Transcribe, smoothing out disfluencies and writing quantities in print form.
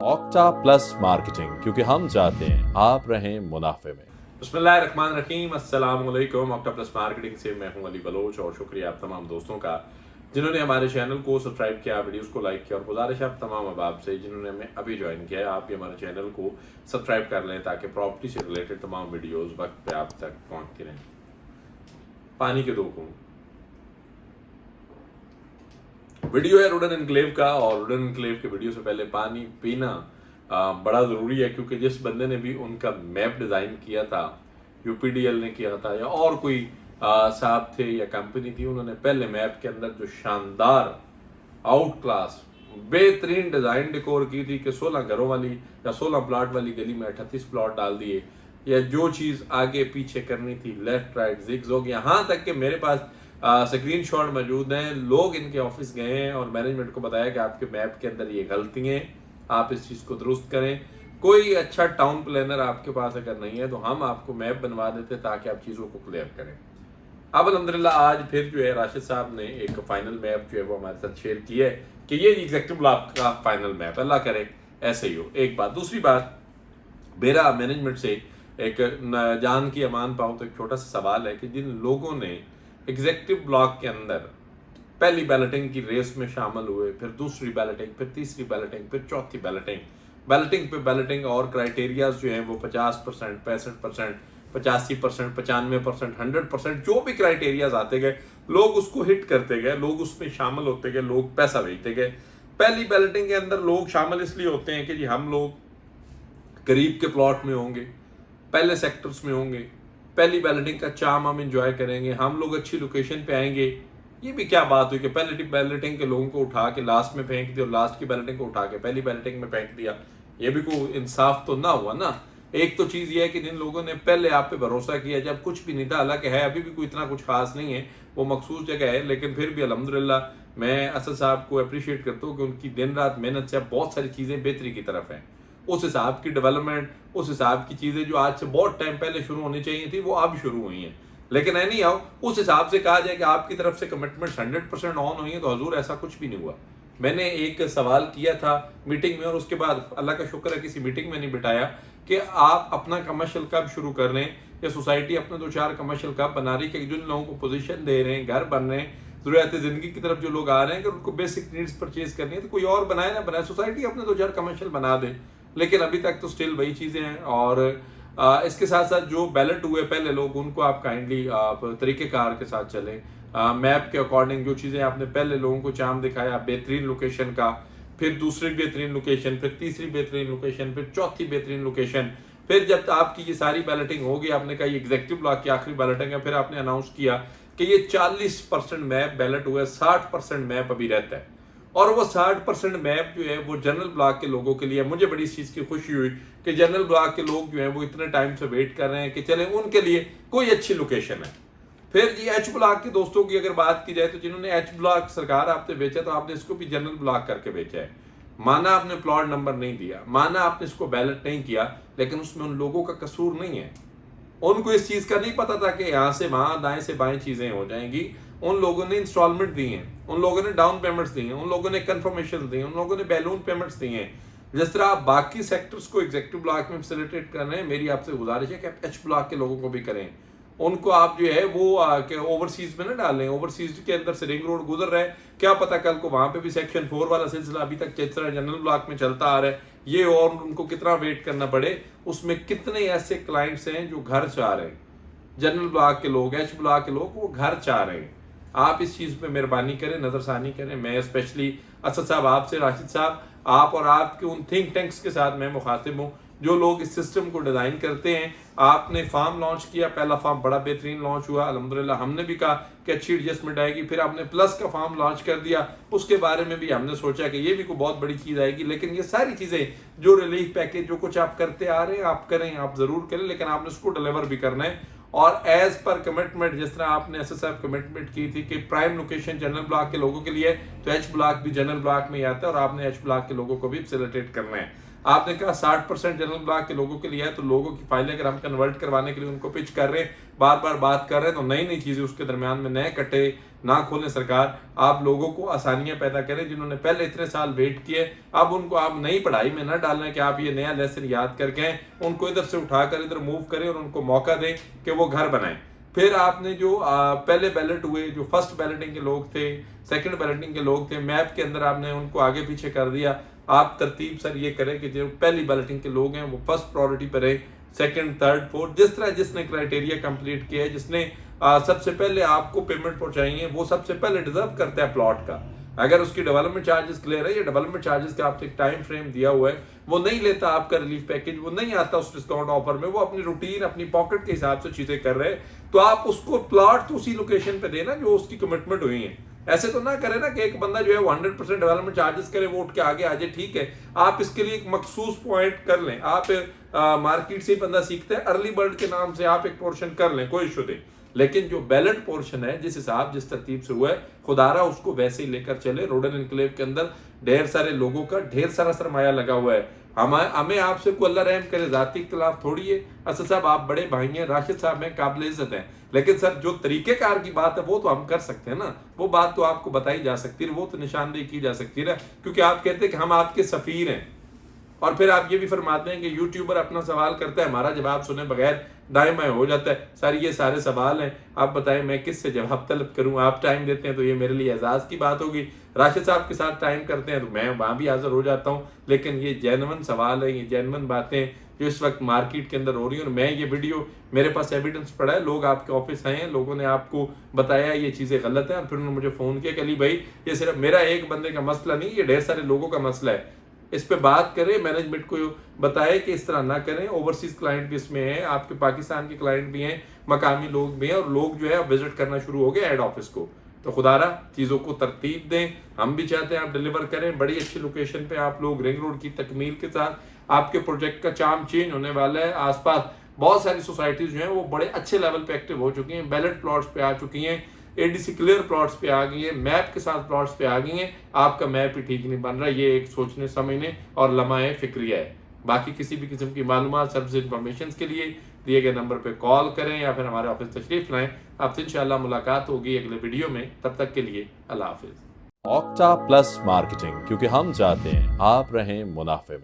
Octa plus marketing, क्योंकि हम चाहते हैं आप रहें मुनाफे में। बिस्मिल्लाहिर्रहमानिर्रहीम, अस्सलाम वालेकुम। ऑक्टा प्लस मार्केटिंग से मैं हूं अली बलोच और शुक्रिया आप तमाम दोस्तों का जिन्होंने हमारे चैनल को सब्सक्राइब किया, वीडियोस को लाइक किया, और गुजारिश आप तमाम अहबाब से जिन्होंने हमें अभी ज्वाइन किया है आप भी हमारे चैनल को सब्सक्राइब कर लें ताकि प्रॉपर्टी से रिलेटेड तमाम वीडियोस वक्त पे आप तक पहुंचती रहें। पानी के दो घूंट वीडियो है रुडन एनक्लेव का, और रुडन एनक्लेव के वीडियो से पहले पानी पीना बड़ा ज़रूरी है, क्योंकि जिस बंदे ने भी उनका मैप डिज़ाइन किया था, यूपीडीएल ने किया था या और कोई साहब थे या कंपनी थी, उन्होंने पहले मैप के अंदर जो शानदार आउट क्लास बेहतरीन डिज़ाइन डिकोर की थी कि 16 घरों वाली या 16 प्लॉट वाली गली में 38 प्लॉट डाल दिए, या जो चीज़ आगे पीछे करनी थी लेफ्ट राइट जिगजैग, यहाँ तक कि मेरे पास स्क्रीन शॉट मौजूद हैं। लोग इनके ऑफिस गए हैं और मैनेजमेंट को बताया कि आपके मैप के अंदर ये गलती है, आप इस चीज़ को दुरुस्त करें। कोई अच्छा टाउन प्लानर आपके पास अगर नहीं है तो हम आपको मैप बनवा देते ताकि आप चीज़ों को क्लियर करें। अब अल्हम्दुलिल्लाह आज फिर जो है राशिद साहब ने एक फाइनल मैप जो है वो हमारे साथ शेयर की है कि ये एग्जैक्टिव ब्लॉक का फाइनल मैप, अल्लाह करे ऐसे ही हो। एक बात। दूसरी बात, मेरा मैनेजमेंट से एक जान की अमान पाऊँ तो एक छोटा सा सवाल है कि जिन लोगों ने एग्जेक्टिव ब्लॉक के अंदर पहली बैलेटिंग की रेस में शामिल हुए, फिर दूसरी बैलेटिंग, फिर तीसरी बैलेटिंग, फिर चौथी बैलेटिंग, बैलेटिंग पे बैलेटिंग, और क्राइटेरियाज जो हैं वो 50%, 65%, 85%, 95%, 100%, जो भी क्राइटेरियाज आते गए लोग उसको हिट करते गए, लोग उसमें शामिल होते गए, लोग पैसा भेजते गए। पहली बैलेटिंग के अंदर लोग शामिल इसलिए होते हैं कि जी हम लोग करीब के प्लॉट में होंगे, पहले सेक्टर्स में होंगे, पहली बैलेटिंग का चाम हम इंजॉय करेंगे, हम लोग अच्छी लोकेशन पे आएंगे। ये भी क्या बात हुई कि पहली बैलेटिंग के लोगों को उठा के लास्ट में फेंक दिया और लास्ट की बैलेटिंग को उठा के पहली बैलेटिंग में फेंक दिया। ये भी कोई इंसाफ तो ना हुआ ना। एक तो चीज़ ये है कि जिन लोगों ने पहले आप पे भरोसा किया जब कुछ भी नहीं था, हालांकि है अभी भी कोई इतना कुछ खास नहीं है, वो मखसूस जगह है, लेकिन फिर भी अल्हम्दुलिल्लाह मैं असद साहब को अप्रिशिएट करता हूँ कि उनकी दिन रात मेहनत से अब बहुत सारी चीज़ें बेहतरी की तरफ हैं। उस हिसाब की डेवलपमेंट, उस हिसाब की चीज़ें जो आज से बहुत टाइम पहले शुरू होनी चाहिए थी वो अब शुरू हुई हैं। लेकिन एनी हाउ उस हिसाब से कहा जाए कि आपकी तरफ से कमिटमेंट्स 100% ऑन हुई है तो हजूर ऐसा कुछ भी नहीं हुआ। मैंने एक सवाल किया था मीटिंग में और उसके बाद अल्लाह का शुक्र है किसी मीटिंग में नहीं बिठाया कि आप अपना कमर्शियल कब शुरू कर रहे हैं, या सोसाइटी अपने 2-4 कमर्शियल कब बना रही है, कि जिन लोगों को पोजीशन दे रहे हैं, घर बन रहे हैं, ज़रूरत ज़िंदगी की तरफ जो लोग आ रहे हैं, अगर उनको बेसिक नीड्स परचेज करनी है तो कोई और बनाए ना बनाए, सोसाइटी अपने 2-4 कमर्शियल बना दे। लेकिन अभी तक तो स्टिल वही चीज़ें हैं। और इसके साथ साथ जो बैलेट हुए पहले लोग, उनको आप काइंडली आप तरीक़ेकार के साथ चलें, मैप के अकॉर्डिंग जो चीज़ें आपने पहले लोगों को चाम दिखाया बेहतरीन लोकेशन का, फिर दूसरी बेहतरीन लोकेशन, फिर तीसरी बेहतरीन लोकेशन, फिर चौथी बेहतरीन लोकेशन, फिर जब आपकी ये सारी बैलेटिंग होगी, आपने कहा ये एग्जेक्टिव ब्लॉक की आखिरी बैलेटिंग है, फिर आपने अनाउंस किया कि ये 40% मैप बैलेट हुआ है, 60% मैप अभी रहता है, और वो 60% मैप जो है वो जनरल ब्लॉक के लोगों के लिए। मुझे बड़ी इस चीज़ की खुशी हुई कि जनरल ब्लॉक के लोग जो हैं वो इतने टाइम से वेट कर रहे हैं कि चले उनके लिए कोई अच्छी लोकेशन है। फिर जी एच ब्लॉक के दोस्तों की अगर बात की जाए तो जिन्होंने एच ब्लॉक सरकार आपने बेचा तो आपने इसको भी जनरल ब्लॉक करके बेचा है। माना आपने प्लॉट नंबर नहीं दिया, माना आपने इसको बैलेट नहीं किया, लेकिन उसमें उन लोगों का कसूर नहीं है। उनको इस चीज़ का नहीं पता था कि यहाँ से वहाँ, दाएं से बाएं चीज़ें हो जाएंगी। उन लोगों ने इंस्टॉलमेंट दी हैं, उन लोगों ने डाउन पेमेंट्स दी हैं, उन लोगों ने कन्फर्मेशन दी हैं, उन लोगों ने बैलून पेमेंट्स दी हैं। जिस तरह आप बाकी सेक्टर्स को एग्जेक्टिव ब्लॉक में फैसिलिटेट कर रहे हैं, मेरी आपसे गुजारिश है कि आप एच ब्लॉक के लोगों को भी करें। उनको आप जो है वो ओवरसीज में ना डालें। ओवरसीज के अंदर से रिंग रोड गुजर रहा है, क्या पता कल को वहाँ पे भी सेक्शन 4 वाला सिलसिला अभी तक जिस तरह जनरल ब्लॉक में चलता आ रहा है ये, और उनको कितना वेट करना पड़े। उसमें कितने ऐसे क्लाइंट्स हैं जो घर चाह रहे हैं, जनरल ब्लॉक के लोग, एच ब्लॉक के लोग वो घर चाह रहे हैं। आप इस चीज़ पे मेहरबानी करें, नज़रसानी करें। मैं स्पेशली असद साहब आपसे, राशिद साहब, आप और आपके उन थिंक टैंक्स के साथ मैं मुखातिब हूँ जो लोग इस सिस्टम को डिज़ाइन करते हैं। आपने फार्म लॉन्च किया, पहला फार्म बड़ा बेहतरीन लॉन्च हुआ अल्हम्दुलिल्लाह, हमने भी कहा कि अच्छी एडजस्टमेंट आएगी। फिर आपने प्लस का फार्म लॉन्च कर दिया, उसके बारे में भी हमने सोचा कि ये भी कोई बहुत बड़ी चीज़ आएगी। लेकिन ये सारी चीज़ें जो रिलीफ पैकेज जो कुछ आप करते आ रहे हैं आप करें, आप ज़रूर करें, लेकिन आपने उसको डिलीवर भी करना है। और एज पर कमिटमेंट, जिस तरह आपने एस एस कमिटमेंट की थी कि प्राइम लोकेशन जनरल ब्लॉक के लोगों के लिए, तो एच ब्लॉक भी जनरल ब्लॉक में ही आता है और आपने एच ब्लॉक के लोगों को भी फैसिलिटेट करना है। आपने कहा 60% जनरल ब्लॉक के लोगों के लिए है, तो लोगों की फाइलें अगर हम कन्वर्ट करवाने के लिए उनको पिच कर रहे हैं, बार बार बात कर रहे हैं, तो नई नई चीजें उसके दरमियान में नए कटे ना खोलें। सरकार आप लोगों को आसानियां पैदा करें, जिन्होंने पहले इतने साल वेट किए, अब उनको आप नई पढ़ाई में ना डालें कि आप ये नया लेसन याद करके आए, उनको इधर से उठाकर इधर मूव करें और उनको मौका दें कि वो घर बनाएं। फिर आपने जो पहले बैलेट हुए, जो फर्स्ट बैलेटिंग के लोग थे, सेकंड बैलेटिंग के लोग थे, मैप के अंदर आपने उनको आगे पीछे कर दिया। आप तरतीब सर ये करें कि जो पहली बैलेटिंग के लोग हैं वो फर्स्ट प्रायोरिटी पर रहे, सेकंड, थर्ड, फोर्थ, जिस तरह जिसने क्राइटेरिया कंप्लीट किया है, जिसने सबसे पहले आपको पेमेंट पहुंचाई है, वो सबसे पहले डिजर्व करता है प्लॉट का। अगर उसकी डेवलपमेंट चार्जेस क्लियर है, या डेवलपमेंट चार्जेस का आपसे एक टाइम फ्रेम दिया हुआ है, वो नहीं लेता आपका रिलीफ पैकेज, वो नहीं आता उस डिस्काउंट ऑफर में, वो अपनी रूटीन अपनी पॉकेट के हिसाब से चीजें कर रहे हैं, तो आप उसको प्लॉट तो उसी लोकेशन पे देना जो उसकी कमिटमेंट हुई है। ऐसे तो ना करे ना कि एक बंदा जो है वो 100% डेवलपमेंट चार्जेस करे, वो उठ के आगे आ जाए। ठीक है, आप इसके लिए एक मखसूस पॉइंट कर लें। आप मार्केट से बंदा सीखता है, अर्ली बर्ड के नाम से आप एक पोर्शन कर लें, कोई इशू नहीं। लेकिन जो बैलेट पोर्शन है, जिस हिसाब जिस तरतीब से हुआ है, खुदारा उसको वैसे ही लेकर चले। रोडन एनक्लेव के अंदर ढेर सारे लोगों का ढेर सारा सरमाया लगा हुआ है। हमें आपसे को अल्लाह रहम करे, जाती इख्तिलाफ थोड़ी है। असद साहब आप बड़े भाई हैं, राशिद साहब हैं, काबिल इज्जत हैं, लेकिन सर जो तरीकेकार की बात है वो तो हम कर सकते हैं ना, वो बात तो आपको बताई जा सकती है, वो तो निशानदेही की जा सकती है ना, क्योंकि आप कहते हैं कि हम आपके सफीर हैं। और फिर आप ये भी फरमाते हैं कि यूट्यूबर अपना सवाल करता है, हमारा जवाब सुने बगैर दाएं बाएं हो जाता है। सर ये सारे सवाल हैं, आप बताएं मैं किस से जवाब तलब करूं? आप टाइम देते हैं तो ये मेरे लिए एजाज की बात होगी। राशिद साहब के साथ टाइम करते हैं तो मैं वहां भी हाजिर हो जाता हूं। लेकिन ये जेन्युइन सवाल है, ये जेन्युइन बातें जो इस वक्त मार्केट के अंदर हो रही है, और मैं ये वीडियो, मेरे पास एविडेंस पड़ा है, लोग आपके ऑफिस आए हैं, लोगों ने आपको बताया ये चीजें गलत है, और फिर उन्होंने मुझे फोन किया कि अली भाई ये सिर्फ मेरा एक बंदे का मसला नहीं, ये ढेर सारे लोगों का मसला है, इस पे बात करें, मैनेजमेंट को बताए कि इस तरह ना करें। ओवरसीज क्लाइंट भी इसमें है, आपके पाकिस्तान के क्लाइंट भी हैं, मकामी लोग भी हैं, और लोग जो है अब विजिट करना शुरू हो गए हेड ऑफिस को। तो खुदारा चीज़ों को तरतीब दें, हम भी चाहते हैं आप डिलीवर करें। बड़ी अच्छी लोकेशन पे आप लोग, रिंग रोड की तकमील के साथ आपके प्रोजेक्ट का चार्म चेंज होने वाला है। आसपास बहुत सारी सोसाइटीज जो हैं वो बड़े अच्छे लेवल पे एक्टिव हो चुकी हैं, बैलेट प्लॉट्स पे आ चुकी हैं, एडीसी क्लियर प्लॉट्स पे आ गई है, मैप के साथ प्लॉट्स पे आ गई हैं। आपका मैप ही ठीक नहीं बन रहा, ये एक सोचने समझने और लम्हा फिक्रिया है। बाकी किसी भी किस्म की मालूमात, सर्विस, इंफॉर्मेशन के लिए दिए गए नंबर पे कॉल करें या फिर हमारे ऑफिस तशरीफ लाएं। आपसे इंशाल्लाह मुलाकात होगी अगले वीडियो में। तब तक के लिए अल्लाह हाफिज। ऑक्टा प्लस मार्केटिंग, क्योंकि हम चाहते हैं आप रहें मुनाफे में।